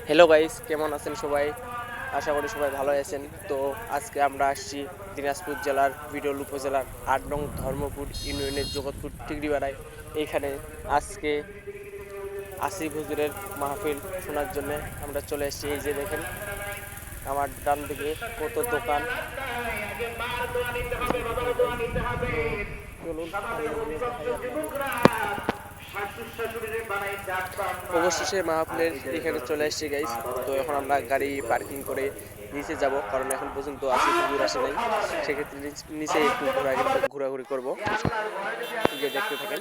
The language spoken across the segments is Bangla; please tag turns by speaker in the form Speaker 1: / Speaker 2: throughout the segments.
Speaker 1: হ্যালো গাইস, কেমন আছেন সবাই? আশা করি সবাই ভালো আছেন। তো আজকে আমরা আসছি দিনাজপুর জেলার বিরল উপজেলার ৮ নং ধর্মপুর ইউনিয়নের জগৎপুর টিকরিপাড়ায়। এইখানে আজকে আসিফ হুজুরের মাহফিল শোনার জন্য আমরা চলে এসেছি। এই যে দেখেন আমার ডান দিকে কত দোকান। চলুন সামনে গিয়ে দেখাই আপনাদের। অবশেষে মাহফিলের এখানে চলে এসেছি গাইস। তো এখন আমরা গাড়ি পার্কিং করে নিচে যাব, কারণ এখন পর্যন্ত আসিফ হুজুর আসে নাই। সেক্ষেত্রে নিচে একটু ঘোরাঘুরি করব, যে দেখতে থাকেন।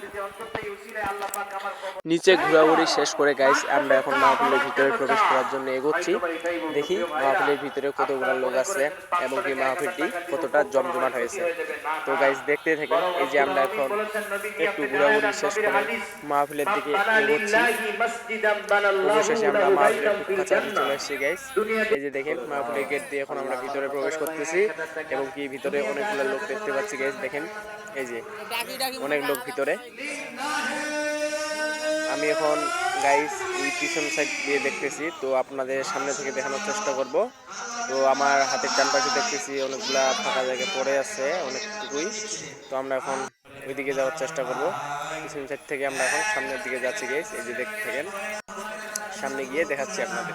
Speaker 1: নিচে ঘোরাঘুরি শেষ করে গাইস আমরা এখন মাহফিলের ভিতরে প্রবেশ করার জন্য এগোচ্ছি। দেখি মাহফিলের ভিতরে কতগুলো লোক আছে এবং কি মাহফিলটি কতটা জমজমাট হয়েছে। তো গাইস দেখতে থাকেন। এই যে আমরা এখন একটু ঘোরাঘুরি শেষ করে মাহফিলের দিকে এগোচ্ছি। অবশেষে আমরা মাহফিলের খুব কাছাকাছি চলে এসেছি গাইস। এই যে দেখেন মাহফিলের গেট দিয়ে এখন আমরা ভিতরে প্রবেশ করতেছি এবং কি ভিতরে অনেকগুলো লোক দেখতে পাচ্ছি গাইস। দেখেন এই যে অনেক লোক ভিতরে। আমি এখন গাইস এই পিছন সাইড দিয়ে দেখতেছি, তো আপনাদের সামনে থেকে দেখানোর চেষ্টা করব। তো আমার হাতের ডান পাশে দেখতেছি অনেকগুলা ফাঁকা জায়গা পড়ে আছে, অনেকটুকুই। তো আমরা এখন ওইদিকে যাওয়ার চেষ্টা করব। পিছন সাইড থেকে আমরা এখন সামনের দিকে যাচ্ছি গাইস। এই যে দেখতে থাকেন, সামনে গিয়ে দেখাচ্ছি আপনাদের।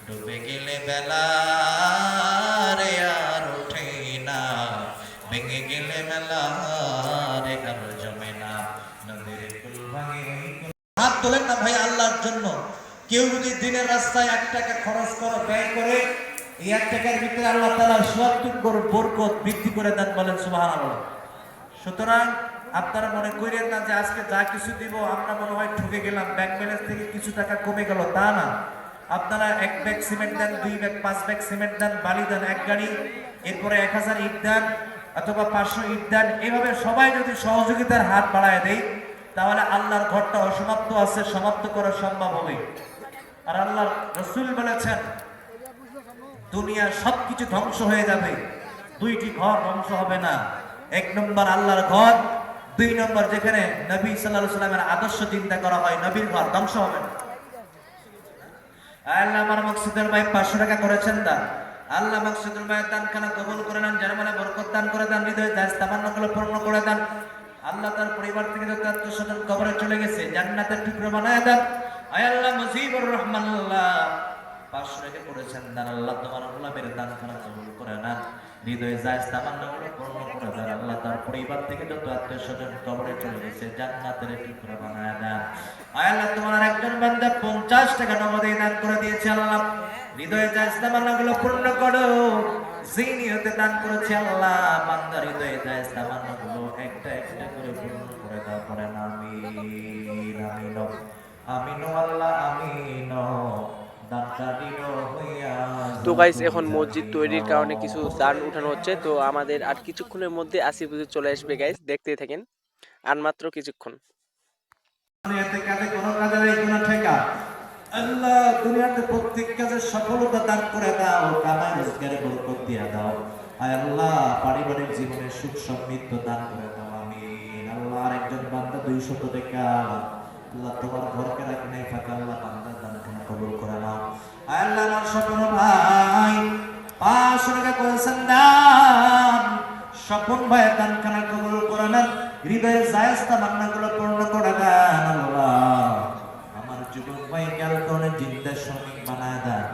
Speaker 2: ডুবে গেলে বেলা রে আর ওঠে না, ভেঙে গেলে মেলা রে আর জমে না, নদীর কুল ভাঙে। হাত তোলেন না ভাই আল্লাহর জন্য। কেউ যদি দিনের রাস্তায় 1 টাকা খরচ করে ব্যয় করে, এই 1 টাকার ভিতরে আল্লাহ তাআলা ৭০ গুণ বরকত বৃদ্ধি করে দেন, বলেন সুবহানাল্লাহ। সুতরাং আপনারা মনে করেন না যে আজকে যা কিছু দিব আমরা মনে হয় ঠকে গেলাম, ব্যাংক ব্যালেন্স থেকে কিছু টাকা কমে গেল, তা না। আপনারা 1 ব্যাগ সিমেন্ট দেন, 2 ব্যাগ, 5 ব্যাগ সিমেন্ট দেন, বালি দেন 1 গাড়ি, এরপরে 1000 ইট দেন অথবা 500 ইট দেন। এভাবে সবাই যদি সহযোগিতার হাত বাড়ায় দেয়, তাহলে আল্লাহর ঘরটা অসমাপ্ত আছে, সমাপ্ত করা সম্ভব হবে। আর আল্লাহর রাসূল বলেছেন দুনিয়ার সবকিছু ধ্বংস হয়ে যাবে, 2টি ঘর ধ্বংস হবে না। 1 নম্বর আল্লাহর ঘর, 2 নম্বর যেখানে নবী সাল্লাল্লাহু আলাইহি ওয়াসাল্লামের আদর্শ চিন্তা করা হয়, নবীর ঘর ধ্বংস হবে না। আল্লাহ আমার মাকসুদের ভাই 500 টাকা করেছেন দান, আল্লাহ মাকসুদের ভাই দানখানা কবুল করে নেন, জানামানে বরকত দান করে দেন, হৃদয়ে দাস তামান্নাগুলো পূর্ণ করে দেন। আল্লাহ তার পরিবার থেকে যত আত্মীয়স্বজন কবরে চলে গেছে জান্নাতের টুকরো বানায় দেন। আয় আল্লাহ মুজিবুর রহমান, আল্লাহ 500 টাকা করেছেন দান, আল্লাহ তোমার গোলামের দানখানা কবুল করে নেন, হৃদয়ে জায়েজ তামান্নাগুলো পূর্ণ করে দেন। আল্লাহ তার পরিবার থেকে যত আত্মীয়স্বজন কবরে চলে গেছে জান্নাতের টুকরো বানায় দেন। আয় আল্লাহ তোমার একজন বান্দা 50 টাকা নগদে দান করে দিয়েছে, আল্লাহ হৃদয়ে জায়েজ তামান্নাগুলো পূর্ণ করো। জিনিয়তে দান করেছে, আল্লাহ বান্দার হৃদয়ে জায়েজ তামান্নাগুলো একটা একটা করে পূর্ণ করে দাও, পড়েন আমিন আমিন আমিন আল্লাহ আমিন।
Speaker 1: তো গাইস এখন মসজিদ তৈরির কারণে কিছু দান উঠানো হচ্ছে, তো আমাদের আর কিছুক্ষণের মধ্যে আসিফ হুজুর চলে আসবে গাইস, দেখতেই থাকেন আর মাত্র কিছুক্ষণ।
Speaker 2: আল্লাহ দুনিয়াতে প্রত্যেক কাজে সফলতা দান করে দাও, কামাই রোজগারে বরকত দিয়া দাও। আয় আল্লাহ পারিবারিক জীবনে সুখ সমৃদ্ধ দান করে দাও, আমিন। আল্লাহ আরেকজন বান্দা 200 টাকা, আল্লাহ তোমার ঘরকে রাখি নাই ফাঁকা, আল্লাহ বান্দার দানখানা কবুল করে নাও। আয় আল্লাহ আমার স্বপন ভাই 500 টাকা করেছেন দান, স্বপন ভাইয়ের দানখানা কবুল করে নেন, হৃদয়ে জায়েজ তামান্নাগুলো পূর্ণ করে দেন। আল্লাহ আমার যুবক ভাই ক্যালকনের জিন্দা শ্রমিক বানায় দেন,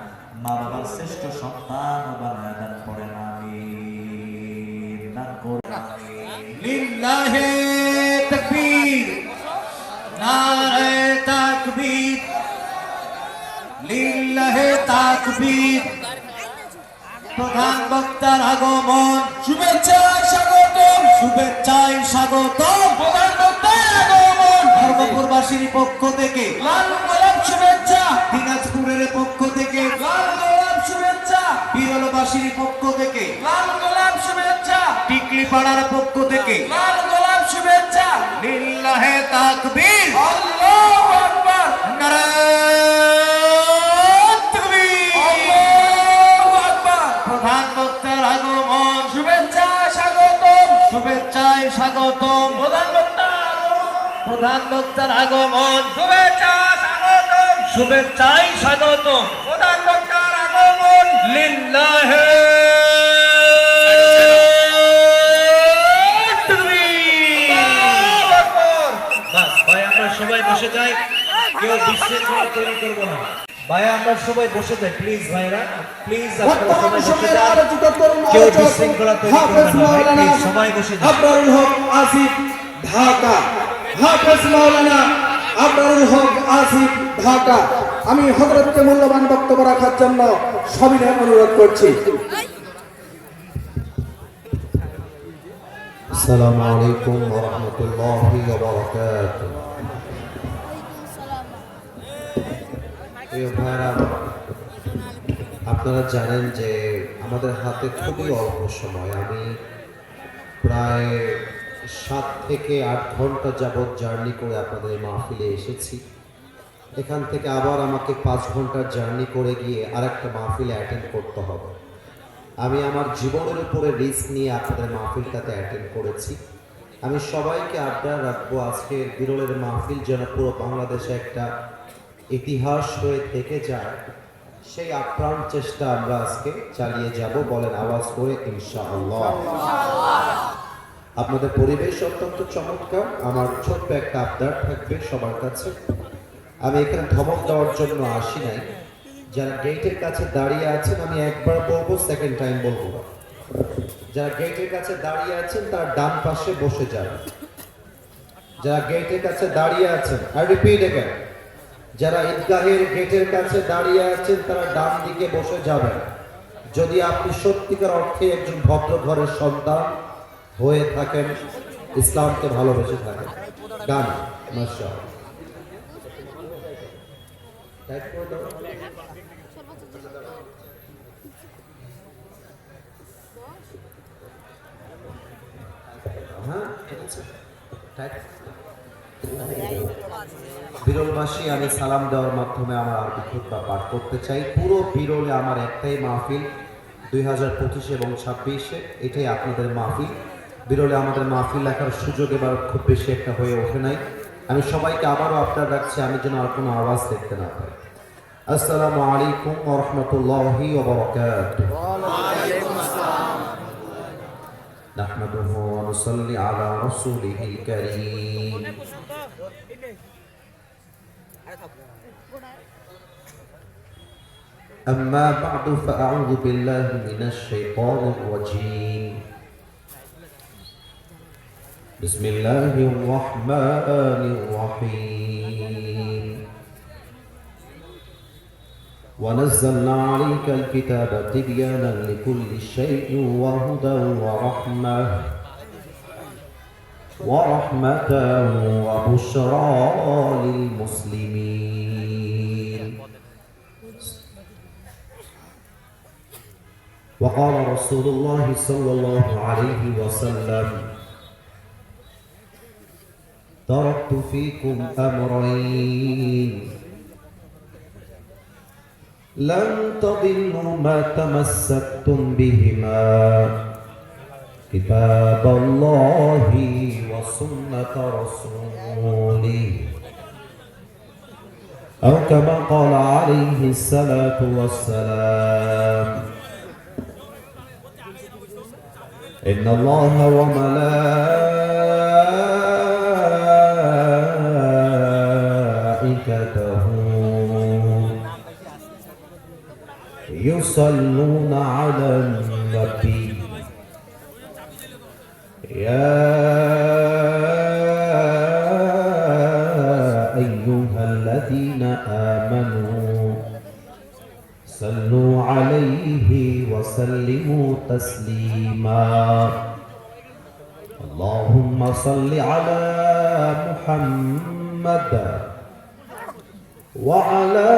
Speaker 2: মা বাবার শ্রেষ্ঠ সন্তান বানায় দেন, পড়েন আমিন। দান করে লিল্লাহি তাকবীর, নারে তাকবীর, লিল্লাহি তাকবীর। প্রধান বক্তার আগমন, শুভেচ্ছায় স্বাগতম, শুভেচ্ছায় স্বাগতম। প্রধান বক্তার আগমন, ধর্মপুরবাসীর পক্ষ থেকে লাল গোলাপ শুভেচ্ছা, দিনাজপুরের পক্ষ থেকে লাল গোলাপ শুভেচ্ছা, বিরলবাসীর পক্ষ থেকে লাল গোলাপ শুভেচ্ছা, টিকলি পাড়ার পক্ষ থেকে লাল গোলাপ শুভেচ্ছা। লিল্লাহি লিল্লাহে তাকবীর,
Speaker 3: আল্লাহু আকবার,
Speaker 2: নারায়ে তাকবীর,
Speaker 3: আল্লাহু আকবার।
Speaker 2: প্রধান বক্তার আগমন,
Speaker 3: শুভেচ্ছা স্বাগতম,
Speaker 2: শুভেচ্ছায় স্বাগতম, প্রধান বক্তার আগমন,
Speaker 3: শুভেচ্ছা স্বাগতম,
Speaker 2: শুভেচ্ছায় স্বাগতম,
Speaker 3: প্রধান বক্তার আগমন।
Speaker 2: লিল্লাহে তাকবীর।
Speaker 3: আল্লাহু আকবার।
Speaker 2: বাস ভাই, আমরা সবাই বসে যাই, কেউ বিশৃঙ্খলা তৈরি করব না। ভাই আমরা সবাই বসে যাই, প্লিজ ভাইরা, প্লিজ আপনারা সবাই বসে যান, কেউ বিশৃঙ্খলা তৈরি করবেন না ভাই, প্লিজ সবাই বসে যান।
Speaker 4: আবরারুল হক আসিফ, ঢাকা। হাফেজ মাওলানা আবরারুল হক আসিফ, ঢাকা। আমি হযরতকে মূল্যবান বক্তব্য রাখার জন্য সবিনয় অনুরোধ করছি। আসসালামু আলাইকুম ওয়া রাহমাতুল্লাহি ওয়া বারাকাতুহু। প্রিয় ভাইরা, আপনারা জানেন যে আমাদের হাতে খুবই অল্প সময়। আমি প্রায় 7 থেকে 8 ঘন্টা যাবৎ জার্নি করে আপনাদের এই মাহফিলে এসেছি। এখান থেকে আবার আমাকে 5 ঘন্টার জার্নি করে গিয়ে আরেকটা মাহফিলে অ্যাটেন্ড করতে হবে। আমি আমার জীবনের উপরে রিস্ক নিয়ে আপনাদের মাহফিলটাতে অ্যাটেন্ড করেছি। আমি সবাইকে আবদার রাখবো, আজকে বিরলের মাহফিল যেন পুরো বাংলাদেশে একটা ইতিহাস হয়ে থেকে যায়, সেই আপ্রাণ চেষ্টা আমরা আজকে চালিয়ে যাব। বলেন আওয়াজ করে ইনশাআল্লাহ। আপনাদের পরিবেশ অত্যন্ত চমৎকার। আমার ছোট্ট একটা আবদার থাকবে সবার কাছে। আমি এখানে ধমক দেওয়ার জন্য আসি নাই। যারা গেটের কাছে দাঁড়িয়ে আছেন, আমি একবার বলবো, সেকেন্ড টাইম বলবো না। যারা গেটের কাছে দাঁড়িয়ে আছেন তার ডান পাশে বসে যান। যারা গেটের কাছে দাঁড়িয়ে আছেন, আই রিপিট अगेन, যারা ঈদগাহের গেটের কাছে দাঁড়িয়ে আছেন তারা ডান দিকে বসে যাবেন। যদি আপনি সত্যিকার অর্থে একজন ভদ্র ঘরের সন্তান হয়ে থাকেন, ইসলামকে ভালোবেসে থাকেন। ডান, মাশাআল্লাহ। টাইপ করে দাও। হ্যাঁ, ঠিক আছে। টাইপ। বিরলবাসী, আমি সালাম দেওয়ার মাধ্যমে আমার আরবি খুতবা পাঠ করতে চাই। পুরো বিরলে আমার একটাই মাহফিল, 2025 এবং 26-এ, এটাই আপনাদের মাহফিল। বিরলে আমাদের মাহফিল লেখার সুযোগ এবার খুব বেশি একটা হয়ে ওঠে নাই। আমি সবাইকে আবারও আবদার রাখছি, আমি যেন আর কোনো আওয়াজ দেখতে না পাই। আসসালামু আলাইকুম ওয়া রাহমাতুল্লাহি ওয়া বারাকাতুহু। নাহমাদুহু ওয়া নুসাল্লি আলা রাসূলিহিল কারীম। أما بعد فأعوذ بالله من الشيطان الرجيم. بسم الله الرحمن الرحيم. ونزلنا عليك الكتاب تبيانا لكل شيء وهدى ورحمة وبشرى للمسلمين. وقال رسول الله صلى الله عليه وسلم: تركت فيكم أمرين لن تضلوا ما تمسكتم بهما، كتاب الله وسنة رسوله، أو كما قال عليه الصلاة والسلام: إن الله وملائكته يصلون على النبي يا أيها الذين آمنوا صلوا عليه وسلموا تسليما. اللهم صل على محمد وعلى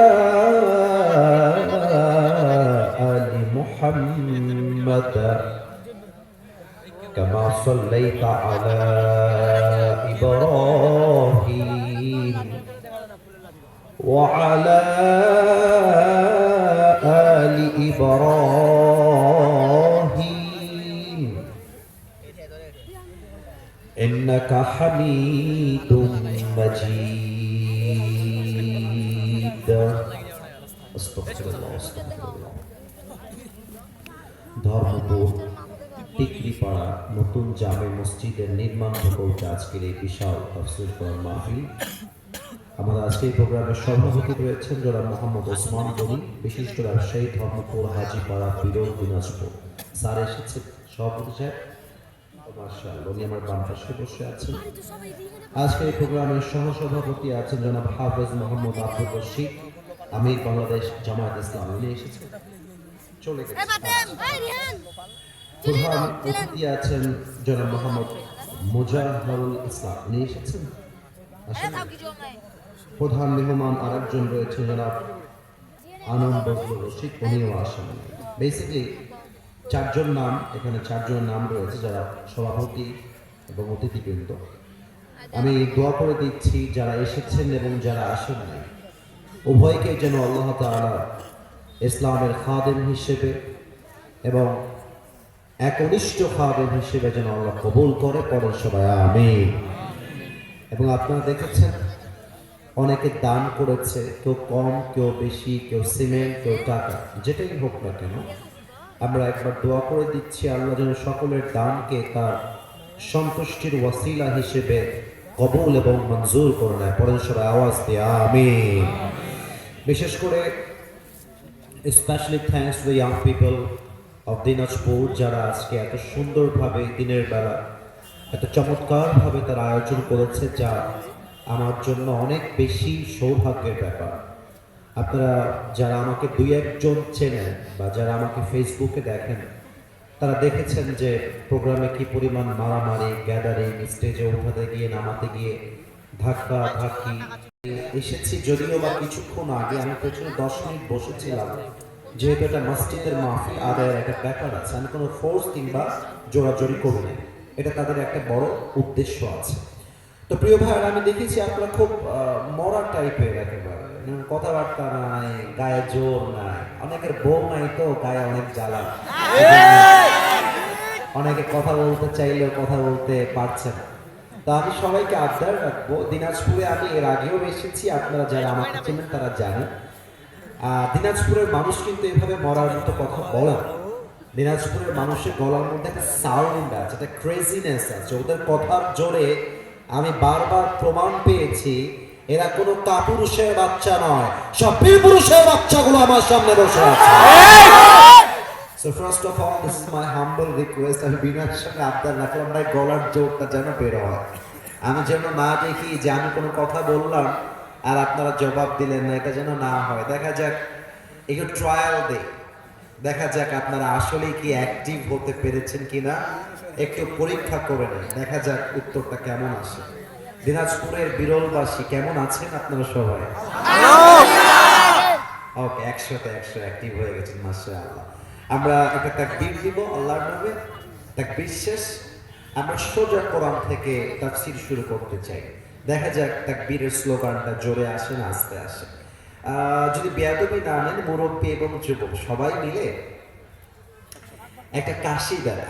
Speaker 4: آل محمد كما صليت على إبراهيم وعلى آل إبراهيم إنك حميد مجيد أستغفر الله أستغفر الله ধর্মপুর টিকরিপাড়া নতুন জামে মসজিদের নির্মাণ প্রকল্পে আজকের এই বিশাল তাফসীর কোরআন মাহফিল। আমাদের আজকের প্রোগ্রামের সভাপতি রয়েছেন জনাব মোহাম্মদ ওসমান গনি, বিশিষ্ট ব্যবসায়ী, ধর্মপুর হাজিপাড়া বিরল দিনাজপুর। স্যার এসেছেন সভাপতি সাহেব, মাশাআল্লাহ উনি আমার বাম পাশে বসে আছেন। আজকের এই প্রোগ্রামের সহসভাপতি আছেন জনাব হাফেজ মোহাম্মদ আব্দুর রশিদ, আমির বাংলাদেশ জামায়াত ইসলামী, উনি এসেছেন চলে গেছেন। প্রধান অতিথি আছেন জনাব মোহাম্মদ মুজাহরুল ইসলাম, উনি এসেছেন। প্রধান মেহমান আরেকজন রয়েছেন জনাব আনন্দ বজলুর রশিদ, উনিও আসেন। বেসিক্যালি চারজন নাম রয়েছে যারা সভাপতি এবং অতিথিবৃন্দ। আমি দোয়া করে দিচ্ছি যারা এসেছেন এবং যারা আসেন নাই উভয়কে যেন আল্লাহ তাআলা ইসলামের খাদেম হিসেবে এবং একনিষ্ঠ খাদেম হিসেবে যেন আল্লাহ কবুল করে, পড়েন সবাই আমিন। এবং আপনারা দেখেছেন অনেকে দান করেছে, কেউ কম, কেউ বেশি, কেউ সিমেন্ট, কেউ টাকা, যেটাই হোক না কেন আমরা একবার দোয়া করে দিচ্ছি আল্লাহ যেন সকলের দানকে তার সন্তুষ্টির ওয়াসিলা হিসেবে কবুল এবং মঞ্জুর করে নেয়, পড়েন সবাই আওয়াজ দিয়ে আমিন। বিশেষ করে specially thanks to the young people of Dinajpur, যারা আজকে এত সুন্দরভাবে দিনের বেলা এত চমৎকারভাবে তার আয়োজন করেছে, যা আমার জন্য অনেক বেশি সৌভাগ্যের ব্যাপার। আপনারা যারা আমাকে দুই একজন চেনেন বা যারা আমাকে ফেসবুকে দেখেন তারা দেখেছেন যে প্রোগ্রামে কি পরিমাণ মারামারি, গ্যাদারিং, স্টেজে উঠাতে গিয়ে নামাতে গিয়ে ধাক্কা ধাক্কি এসেছি। যদিও বা কিছুক্ষণ আগে আমি পেছনে 10 মিনিট বসেছিলাম, যেহেতু এটা মসজিদের মাহফিল আদায়ের একটা ব্যাপার আছে, আমি কোনো ফোর্স কিংবা জোরাজোরি করি না, এটা তাদের একটা বড় উদ্দেশ্য আছে। তো প্রিয় ভাইয়েরা, আমি দেখেছি আপনারা খুব মরা টাইপের, একেবারে কথাবার্তা নাই, গায়ে জোর নাই, অনেকের বউ নাই তো গায়ে অনেক জ্বালা, অনেকে কথা বলতে চাইলেও কথা বলতে পারছে না। তো আমি সবাইকে আবদার রাখবো, দিনাজপুরে আমি এর আগেও এসেছি, আপনারা যারা আমাকে চেনেন তারা জানেন দিনাজপুরের মানুষ কিন্তু এভাবে মরার মতো কথা বলে না। দিনাজপুরের মানুষের গলার মধ্যে একটা সাউন্ড আছে, একটা ক্রেজিনেস আছে, ওদের কথার জোরে আমি বারবার প্রমাণ পেয়েছি এরা কোনো কাপুরুষের বাচ্চা নয়, সব বীর পুরুষের বাচ্চাগুলো আমার সামনে বসে আছে। So first of all, this is my humble request, আমি বিনার সঙ্গে আবদার রাখলাম ভাই গলার জোরটা যেন বের হয়, আমি যেন না দেখি যে আমি কোনো কথা বললাম আর আপনারা জবাব দিলেন না, এটা যেন না হয়। দেখা যাক, একটু ট্রায়াল দেই, দেখা যাক আপনারা আসলেই কি অ্যাক্টিভ হতে পেরেছেন কিনা, একটু পরীক্ষা করে নেই, দেখা যাক উত্তরটা কেমন আসে। দিনাজপুরের বিরলবাসী কেমন আছেন আপনারা সবাই? ওকে, 100তে 100 অ্যাক্টিভ হয়ে গেছেন, মাশাআল্লাহ। আমরা একটা তাকবীর দিব আল্লাহর নামে, তাকবীর শেষ আমরা সোজা কোরআন থেকে তাফসীর শুরু করতে চাই। দেখা যাক তাকবীরের স্লোগানটা জোরে আসে না আস্তে আসে। যদি বেয়াদবি না নেন, মুরব্বী এবং যুবক সবাই মিলে একটা কাশি দেন।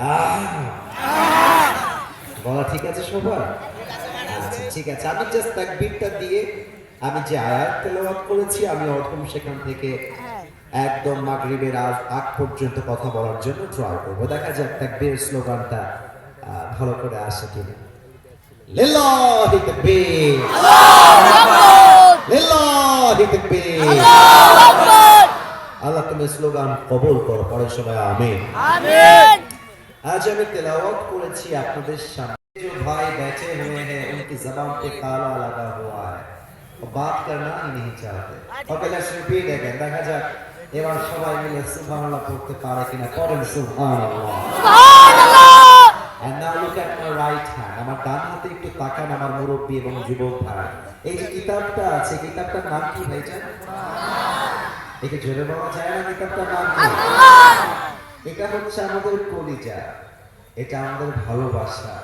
Speaker 4: বলা ঠিক আছে সবার? আচ্ছা ঠিক আছে, আমি জাস্ট তাকবীরটা দিয়ে আমি যে আয়াত তেলাওয়াত করেছি আমি অর্থম সেখান থেকে একদম মাগরিবের আগ পর্যন্ত কথা বলার জন্য ট্রাই করবো। দেখা যাক তাকবীরের স্লোগানটা ভালো করে আসে কিনা। লিল্লাহি তাকবীর, আল্লাহু আকবার, লিল্লাহি তাকবীর, আল্লাহু আকবার। আল্লাহ তুমি স্লোগান কবুল করো, পড়ে সবাই আমিন আমিন। আজ আমি তেলাওয়াত করেছি আপনাদের সামনে, जो भाई बैठे हुए हैं उनकी ज़बान पे ताला लगा हुआ है और बात करना ही नहीं चाहते। ओके, लेट्स रिपीट अगेन, দেখা যাক এবার সবাই মিলে সুবহানাল্লাহ পড়তে পারে কিনা। পড়েন সুবহানাল্লাহ, সুবহানাল্লাহ। And now look at my right hand, আমার ডান হাতে একটু তাকান আমার মুরব্বি এবং যুবক ভাই। এই যে কিতাবটা আছে, কিতাবটার নাম কি ভাইজান? একে জোরে বলা যায় না, কিতাবটার নাম কি? আল্লাহ। এটা হচ্ছে আমাদের কলিজা, এটা আমাদের ভালোবাসা,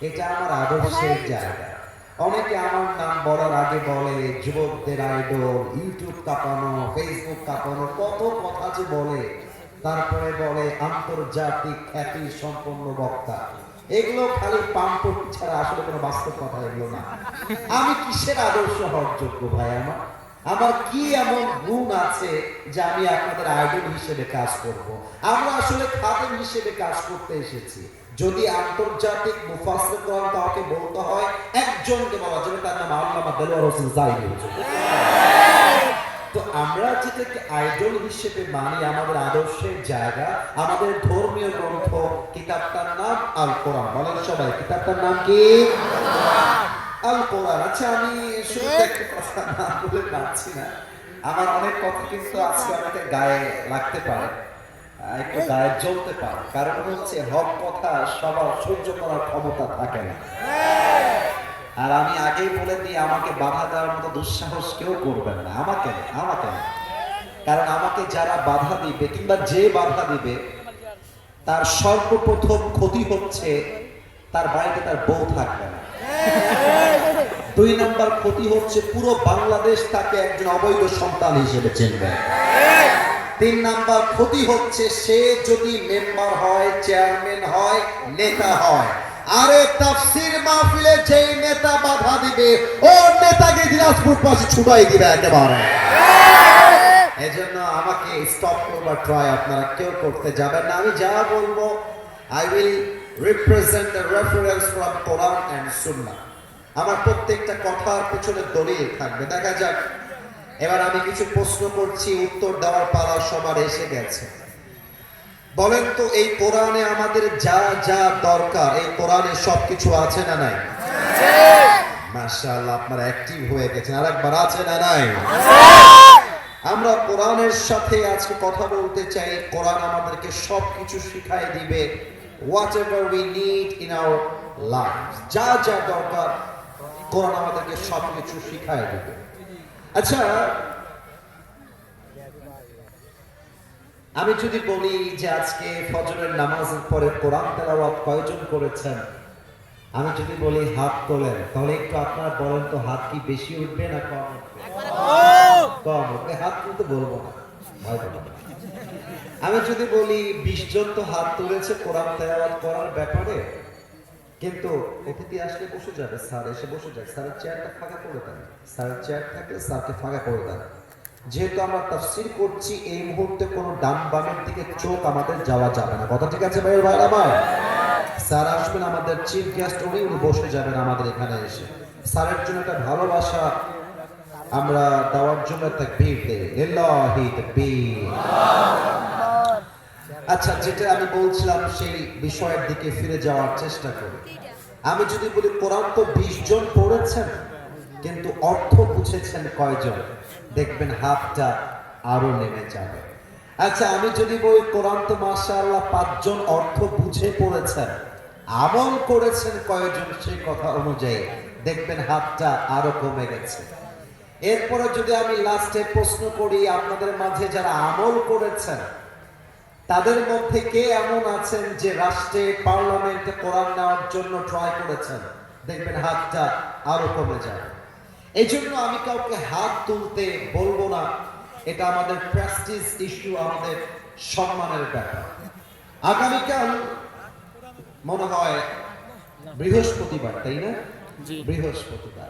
Speaker 4: এটা আমার আদর্শের জায়গা। অনেকে আমার নাম বলার আগে বলে যুবকদের আইডল, ইউটিউব কাঁপানো, ফেসবুক কাঁপানো, কত কথা যে বলে, তারপরে বলে আন্তর্জাতিক খ্যাতি সম্পন্ন বক্তা। এগুলো খালি পাম্পট ছাড়া আসলে কোনো বাস্তব কথা এগুলো না। আমি কিসের আদর্শ হওয়ার যোগ্য ভাই? আমার কি এমন গুণ আছে যে আমি আপনাদের আইডল হিসেবে কাজ করব? আমরা আসলে খাদেম হিসেবে কাজ করতে এসেছি। যদি আন্তর্জাতিক মুফাসসির কোরআন কাউকে বলতে হয়, একজনকে বলা যাবে, তার নাম আল্লামা দেলোয়ার হোসেন জাহিদ। তো আমরা যেটাকে আইডল হিসেবে মানি, আমাদের আদর্শের জায়গা, আমাদের ধর্মীয় গ্রন্থ, কিতাবটার নাম আল কোরআন। বলেন সবাই, কিতাবটার নাম কি? আল কোরআন। আচ্ছা, আমি শুধু একটা কথা না বলে পারছি না। আমার অনেক কথা কিন্তু আজকে আমাকে গায়ে লাগতে পারে, একটু গায়ে জ্বলতে পারে। কারণ হচ্ছে হক কথা সবার সহ্য করার ক্ষমতা থাকে না। আর আমি আগেই বলে দিই, আমাকে বাধা দেওয়ার মতো দুঃসাহস কেউ করবেন না। আমাকে না। কারণ আমাকে যারা বাধা দিবে কিংবা যে বাধা দিবে, তার সর্বপ্রথম ক্ষতি হচ্ছে তার বাড়িতে তার বউ থাকবে না। 2 নাম্বার ক্ষতি হচ্ছে পুরো বাংলাদেশ তাকে একজন অবৈধ সন্তান হিসেবে চিনবে। 3 নাম্বার ক্ষতি হচ্ছে সে যদি মেম্বার হয়, চেয়ারম্যান হয়, নেতা হয়, আরে তাফসীর মাহফিলে যেই নেতা বাধা দিবে, ওর নেতাকে দিনাজপুর পাশে ছুটাই দিবে একেবারে। এজন্য আমাকে স্টপ করবার ট্রাই আপনারা কেউ করতে যাবেন না। আমি যা বলবো, I will represent the reference from Quran and Sunnah. আমার প্রত্যেকটা কথার পিছনে দলিল থাকবে। দেখা যাক, এবার আমি কিছু প্রশ্ন করছি, উত্তর দেওয়ার পালা সবার এসে গেছে। বলেন তো, এই কোরআনে আমাদের যা যা দরকার, এই কোরআনে সবকিছু আছে না নাই? মাশাআল্লাহ, আপনারা অ্যাক্টিভ হয়ে গেছেন। আরেকবার, আছে না নাই? আমরা কোরআনের সাথে আজকে কথা বলতে চাই। কোরআন আমাদেরকে সবকিছু শিখাই দিবে। Whatever we need in our life, যা যা দরকার, কোরআন আমাদেরকে সবকিছু শিখাই দিবে। আচ্ছা, আমি যদি বলি যে আজকে ফজরের নামাজের পরে কোরআন তেলাওয়াত কয়জন করেছেন, আমি যদি বলি হাত তোলেন, তাহলে একটু আপনারা বলেন তো, হাত কি বেশি উঠবে না কম উঠবে? কম উঠবে। হাত কিন্তু বলবো না, ভয় পাবেন না। আমি যদি বলি 20 জন তো হাত তুলেছে কোরআন তেলাওয়াত করার ব্যাপারে, কিন্তু অতিথি আসলে বসে যাবে, স্যার এসে বসে যাবে, স্যারের চেয়ারটা ফাঁকা করে দেন, স্যারের চেয়ার থাকলে স্যারকে ফাঁকা করে দেন। যেহেতু আমরা তাফসীর করছি, এই মুহূর্তে কোনো ডান বামের দিকে চোখ আমাদের যাওয়া যাবে না। কথা ঠিক আছে ভাইয়ের ভাই আমার? স্যার আসবেন, আমাদের চিফ গেস্ট, উনি বসে যাবেন আমাদের এখানে এসে। স্যারের জন্য একটা ভালোবাসা আমরা দেওয়ার জন্য তাকবীর দেই, লিল্লাহি তাকবীর। আচ্ছা, যেটা আমি বলছিলাম সেই বিষয়ের দিকে ফিরে যাওয়ার চেষ্টা করি। আমি যদি বলি কোরআন তো 20 জন পড়েছেন, কিন্তু অর্থ বুঝেছেন কয়জন? দেখবেন হাতটা আরো নেমে যাবে। আচ্ছা, আমি যদি বলি কোরআন তো মাশাআল্লাহ 5 জন অর্থ বুঝে পড়েছেন, আমল করেছেন কয়জন সেই কথা অনুযায়ী, দেখবেন হাতটা আরো কমে গেছে। এরপরে যদি আমি লাস্টে প্রশ্ন করি, আপনাদের মাঝে যারা আমল করেছেন, তাদের মধ্যে কে এমন আছেন যে রাষ্ট্রে, পার্লামেন্টে কোরআন নেওয়ার জন্য ট্রাই করেছেন? দেখবেন হাতটা আরো কমে যায়। এই জন্য আমি কাউকে হাত তুলতে বলবো না, এটা আমাদের প্রেস্টিজ ইস্যু, আমাদের সম্মানের ব্যাপার। আগামীকাল মনে হয় বৃহস্পতিবার, তাই না? বৃহস্পতিবার